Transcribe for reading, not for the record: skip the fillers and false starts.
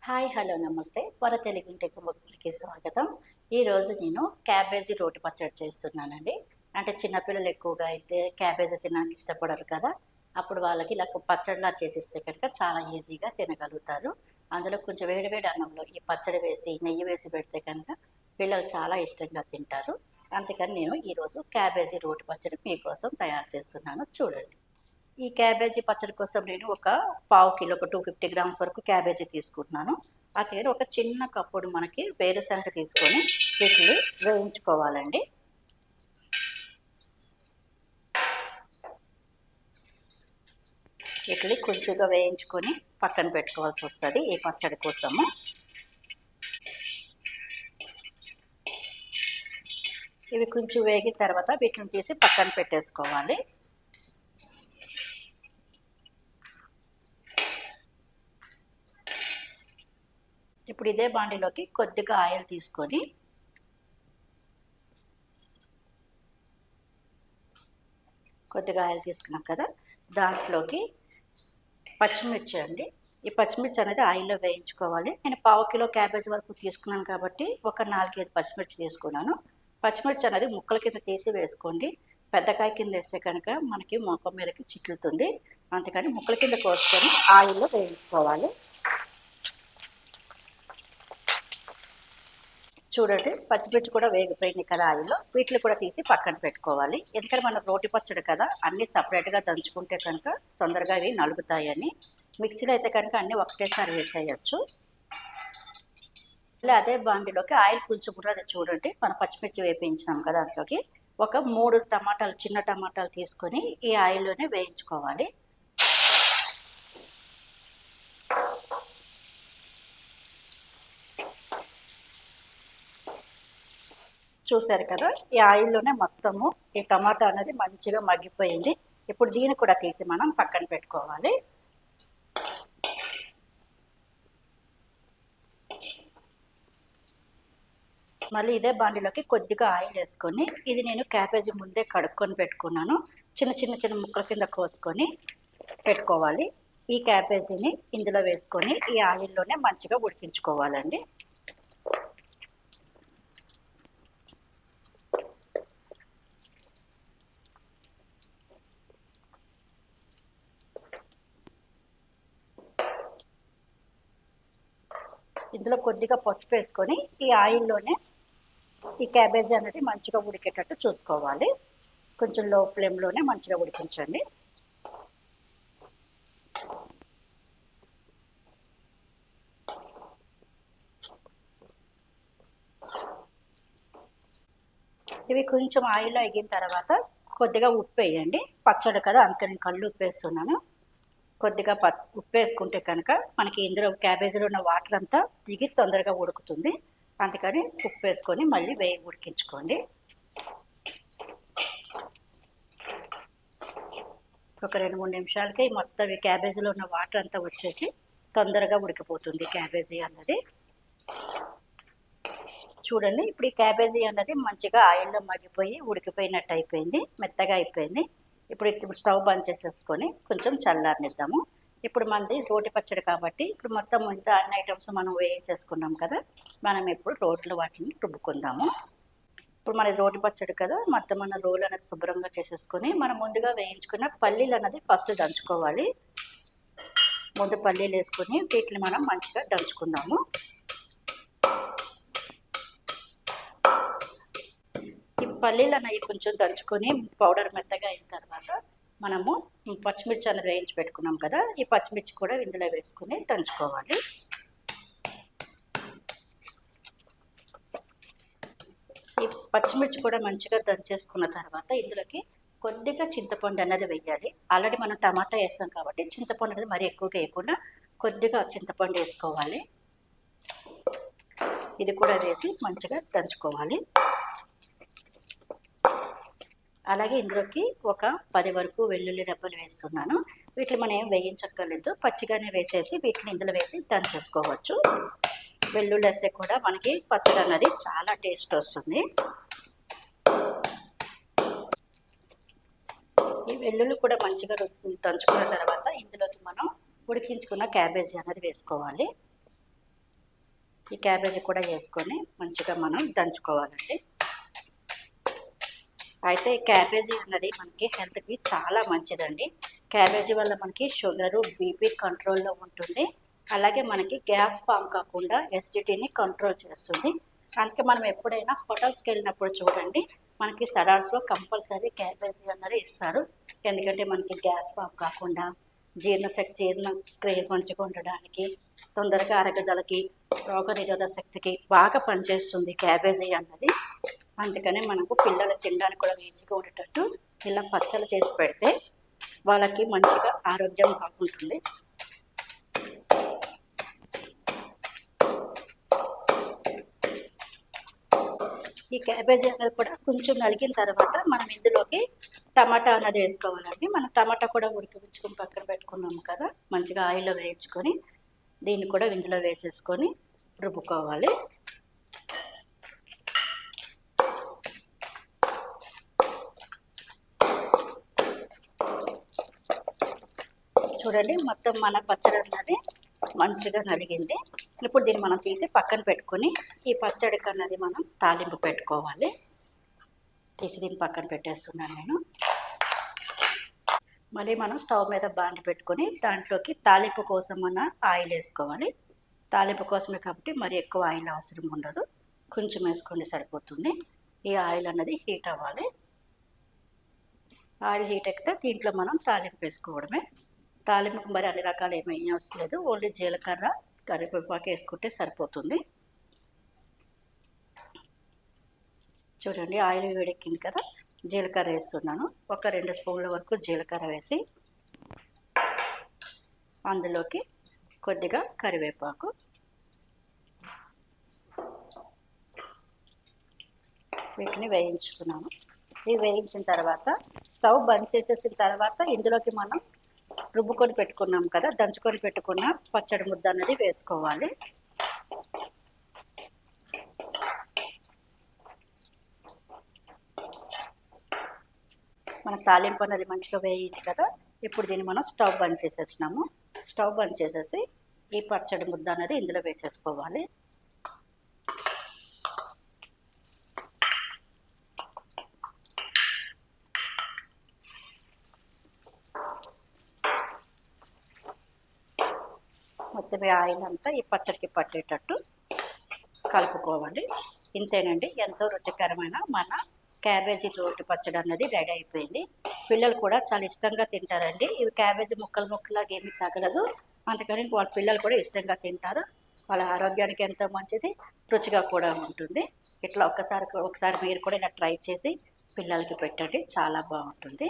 Hi hello నమస్తే మన తెలుగింటి కుటుంబకి స్వాగతం. ఈరోజు నేను క్యాబేజీ రోటి పచ్చడి చేస్తున్నానండి. అంటే చిన్నపిల్లలు ఎక్కువగా అయితే క్యాబేజీ తినడానికి ఇష్టపడరు కదా. అప్పుడు వాళ్ళకి ఇలా పచ్చడిలా చేసిస్తే కనుక చాలా ఈజీగా తినగలుగుతారు. అందులో కొంచెం వేడి వేడి అన్నంలో ఈ పచ్చడి వేసి నెయ్యి వేసి పెడితే కనుక పిల్లలు చాలా ఇష్టంగా తింటారు. అందుకని నేను ఈరోజు క్యాబేజీ రోటి పచ్చడి మీకోసం తయారు చేస్తున్నాను, చూడండి. ఈ క్యాబేజీ పచ్చడి కోసం నేను ఒక పావు కిలో, ఒక 250 గ్రామ్స్ వరకు క్యాబేజీ తీసుకుంటున్నాను. అదే ఒక చిన్న కప్పుడు మనకి వేరుశనగ తీసుకొని వీటిని వేయించుకోవాలండి. వీటిని కొంచెంగా వేయించుకొని పక్కన పెట్టుకోవాల్సి వస్తుంది ఈ పచ్చడి కోసము. ఇవి కొంచెం వేగిన తర్వాత వీటిని తీసి పక్కన పెట్టేసుకోవాలి. ఇప్పుడు ఇదే బాండిలోకి కొద్దిగా ఆయిల్ తీసుకొని తీసుకున్నాం కదా, దాంట్లోకి పచ్చిమిర్చి అండి. ఈ పచ్చిమిర్చి అనేది ఆయిల్లో వేయించుకోవాలి. నేను పావు కిలో క్యాబేజ్ వరకు తీసుకున్నాను కాబట్టి ఒక 4-5 పచ్చిమిర్చి తీసుకున్నాను. పచ్చిమిర్చి అనేది ముక్కల కింద తీసి వేసుకోండి. పెద్దకాయ కింద వేస్తే కనుక మనకి మొక్క మీదకి చిట్లుతుంది. అందుకని ముక్కల కింద కోసుకొని ఆయిల్లో వేయించుకోవాలి. చూడండి, పచ్చిమిర్చి కూడా వేగిపోయింది కదా ఆయిల్లో. వీటిని కూడా తీసి పక్కన పెట్టుకోవాలి. ఎందుకంటే మనం రోటి పచ్చడి కదా, అన్నీ సపరేట్గా దంచుకుంటే కనుక తొందరగా ఇవి నలుగుతాయని. మిక్సీలో అయితే కనుక అన్నీ ఒకటేసారి వేసేయచ్చు. ఇలా అదే బాండిలోకి ఆయిల్ కొంచెం కూడా చూడండి, మనం పచ్చిమిర్చి వేయించినాం కదా, దాంట్లోకి ఒక 3 టమాటాలు, చిన్న టమాటాలు తీసుకొని ఈ ఆయిల్లోనే వేయించుకోవాలి. చూసారు కదా, ఈ ఆయిల్లోనే మొత్తము ఈ టమాటా అనేది మంచిగా మగ్గిపోయింది. ఇప్పుడు దీన్ని కూడా తీసి మనం పక్కన పెట్టుకోవాలి. మళ్ళీ ఇదే బాండిలోకి కొద్దిగా ఆయిల్ వేసుకొని, ఇది నేను క్యాబేజీ ముందే కడుక్కొని పెట్టుకున్నాను. చిన్న చిన్న చిన్న ముక్కల కింద కోసుకొని పెట్టుకోవాలి. ఈ క్యాబేజీని ఇందులో వేసుకొని ఈ ఆయిల్లోనే మంచిగా ఉడికించుకోవాలండి. ఇందులో కొద్దిగా పసుపు వేసుకొని ఈ ఆయిల్లోనే ఈ క్యాబేజీ అనేది మంచిగా ఉడికేటట్టు చూసుకోవాలి. కొంచెం లో ఫ్లేమ్లోనే మంచిగా ఉడికించండి. ఇవి కొంచెం ఆయిల్లో ఎగిన తర్వాత కొద్దిగా ఉప్పు వేయండి. పచ్చడి కదా, అందుకని నేను కళ్ళు ఉప్పు వేస్తున్నాను. కొద్దిగా ఉప్పు వేసుకుంటే కనుక మనకి ఇందులో క్యాబేజీలో ఉన్న వాటర్ అంతా దిగి తొందరగా ఉడుకుతుంది. అందుకని ఉప్పు వేసుకొని మళ్ళీ ఉడికించుకోండి. ఒక 2-3 నిమిషాలకి మొత్తం ఈ క్యాబేజీలో ఉన్న వాటర్ అంతా వచ్చేసి తొందరగా ఉడికిపోతుంది క్యాబేజీ అన్నది. చూడండి, ఇప్పుడు ఈ క్యాబేజీ అన్నది మంచిగా ఆయిల్లో మగ్గిపోయి ఉడికిపోయినట్టు అయిపోయింది, మెత్తగా అయిపోయింది. ఇప్పుడు స్టవ్ బంద్ చేసేసుకొని కొంచెం చల్లారనిద్దాము. ఇప్పుడు మనది రోటి పచ్చడి కాబట్టి ఇప్పుడు మొత్తం ఇంత అన్ని ఐటమ్స్ మనం వేయించేసుకున్నాం కదా, మనం ఇప్పుడు రోట్లో వాటిని రుబ్బుకుందాము. ఇప్పుడు మన రోటి పచ్చడి కదా, మొత్తం మన రోలు అనేది శుభ్రంగా చేసేసుకొని మనం ముందుగా వేయించుకున్న పల్లీలు అన్నది ఫస్ట్ దంచుకోవాలి. ముందు పల్లీలు వేసుకొని వీటిని మనం మంచిగా దంచుకుందాము. ఈ పల్లీలు అనేవి కొంచెం దంచుకొని పౌడర్ మెత్తగా అయిన తర్వాత మనము పచ్చిమిర్చి అనేది వేయించి పెట్టుకున్నాం కదా, ఈ పచ్చిమిర్చి కూడా ఇందులో వేసుకొని దంచుకోవాలి. ఈ పచ్చిమిర్చి కూడా మంచిగా దంచేసుకున్న తర్వాత ఇందులోకి కొద్దిగా చింతపండు అనేది వేయాలి. ఆల్రెడీ మనం టమాటా వేస్తాం కాబట్టి చింతపండు అనేది మరీ ఎక్కువగా వేయకుండా కొద్దిగా చింతపండు వేసుకోవాలి. ఇది కూడా వేసి మంచిగా దంచుకోవాలి. అలాగే ఇందులోకి ఒక 10 వరకు వెల్లుల్లి రెబ్బలు వేస్తున్నాను. వీటిని మనం ఏం వేయించక్కర్లేదు, పచ్చిగానే వేసేసి వీటిని ఇందులో వేసి దంచేసుకోవచ్చు. వెల్లుల్లి వేస్తే కూడా మనకి పచ్చడి అన్నది చాలా టేస్ట్ వస్తుంది. ఈ వెల్లుల్లి కూడా మంచిగా దంచుకున్న తర్వాత ఇందులోకి మనం ఉడికించుకున్న క్యాబేజీ అనేది వేసుకోవాలి. ఈ క్యాబేజీ కూడా వేసుకొని మంచిగా మనం దంచుకోవాలండి. అయితే క్యాబేజీ అన్నది మనకి హెల్త్కి చాలా మంచిదండి. క్యాబేజీ వల్ల మనకి షుగరు, బీపీ కంట్రోల్లో ఉంటుంది. అలాగే మనకి గ్యాస్ ఫామ్ కాకుండా ఎసిడిటీని కంట్రోల్ చేస్తుంది. అందుకే మనం ఎప్పుడైనా హోటల్స్కి వెళ్ళినప్పుడు చూడండి, మనకి సలాడ్స్లో కంపల్సరీ క్యాబేజీ అన్నది ఇస్తారు. ఎందుకంటే మనకి గ్యాస్ ఫామ్ కాకుండా జీర్ణక్రియ మంచిగా ఉండడానికి, తొందరగా అరగదలకి, రోగనిరోధక శక్తికి బాగా పనిచేస్తుంది క్యాబేజీ అన్నది. అందుకనే మనకు పిల్లలు తినడానికి కూడా ఈజీగా ఉండేటట్టు ఇలా పచ్చళ్ళు చేసి పెడితే వాళ్ళకి మంచిగా ఆరోగ్యం బాగుంటుంది. ఈ క్యాబేజీ అనేది కూడా కొంచెం నలిగిన తర్వాత మనం ఇందులోకి టమాటా అన్నది వేసుకోవాలండి. మనం టమాటా కూడా ఉడికించుకొని పక్కన పెట్టుకున్నాము కదా, మంచిగా ఆయిల్లో వేయించుకొని దీన్ని కూడా ఇందులో వేసేసుకొని రుబ్బుకోవాలి. చూడండి, మొత్తం మన పచ్చడి అన్నది మంచిగా నలిగింది. ఇప్పుడు దీన్ని మనం తీసి పక్కన పెట్టుకొని ఈ పచ్చడికి అన్నది మనం తాలింపు పెట్టుకోవాలి. తీసి దీన్ని పక్కన పెట్టేస్తున్నాను నేను. మళ్ళీ మనం స్టవ్ మీద బాండి పెట్టుకొని దాంట్లోకి తాలింపు కోసం మన ఆయిల్ వేసుకోవాలి. తాలింపు కోసమే కాబట్టి మరి ఎక్కువ ఆయిల్ అవసరం ఉండదు, కొంచెం వేసుకోండి సరిపోతుంది. ఈ ఆయిల్ అన్నది హీట్ అవ్వాలి. ఆయిల్ హీట్ ఎక్కితే దీంట్లో మనం తాలింపు వేసుకోవడమే. తాలింపుకి మరి అన్ని రకాలు ఏమీ అవసరం లేదు, ఓన్లీ జీలకర్ర, కరివేపాకు వేసుకుంటే సరిపోతుంది. చూడండి, ఆయిల్ వేడెక్కింది కదా, జీలకర్ర వేస్తున్నాను. ఒక 2 స్పూన్ల వరకు జీలకర్ర వేసి అందులోకి కొద్దిగా కరివేపాకు, వీటిని వేయించుకున్నాను. ఇవి వేయించిన తర్వాత స్టవ్ బంద్ చేసేసిన తర్వాత ఇందులోకి మనం రుబ్బుకొని పెట్టుకున్నాం కదా, దంచుకొని పెట్టుకున్న పచ్చడి ముద్ద అన్నది వేసుకోవాలి. మన తాలింపు అన్నది మంచిగా వేయింది కదా, ఇప్పుడు దీన్ని మనం స్టవ్ బంద్ చేసేసినాము. స్టవ్ బంద్ చేసేసి ఈ పచ్చడి ముద్ద అనేది ఇందులో వేసేసుకోవాలి. మొత్తం ఆయిల్ అంతా ఈ పచ్చడికి పట్టేటట్టు కలుపుకోవాలి. ఇంతేనండి, ఎంతో రుచికరమైన మన క్యాబేజీ రోటి పచ్చడి అన్నది రెడీ అయిపోయింది. పిల్లలు కూడా చాలా ఇష్టంగా తింటారండి. ఇవి క్యాబేజీ ముక్కలాగా ఏమీ తగలదు, అందుకని వాళ్ళ పిల్లలు కూడా ఇష్టంగా తింటారు. వాళ్ళ ఆరోగ్యానికి ఎంతో మంచిది, రుచిగా కూడా ఉంటుంది. ఇట్లా ఒకసారి మీరు కూడా ఇలా ట్రై చేసి పిల్లలకి పెట్టండి, చాలా బాగుంటుంది.